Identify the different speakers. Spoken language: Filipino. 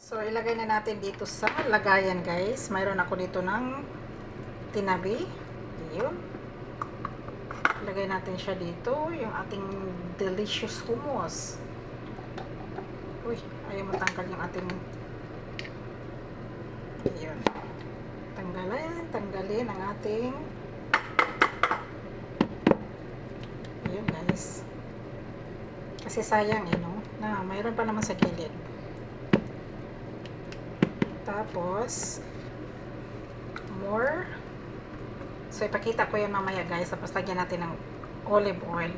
Speaker 1: So, ilagay na natin dito sa lagayan, guys. Mayroon ako dito ng tinabi. Yun. Ilagay natin siya dito. Yung ating delicious hummus. Uy, ayaw matanggal yung ating... Yun. Tanggalin ang ating... Yun, guys. Kasi sayang, no? Na, mayroon pa naman sa gilid. Tapos, more. So, ipakita ko yan mamaya, guys. Tapos, lagyan natin ng olive oil.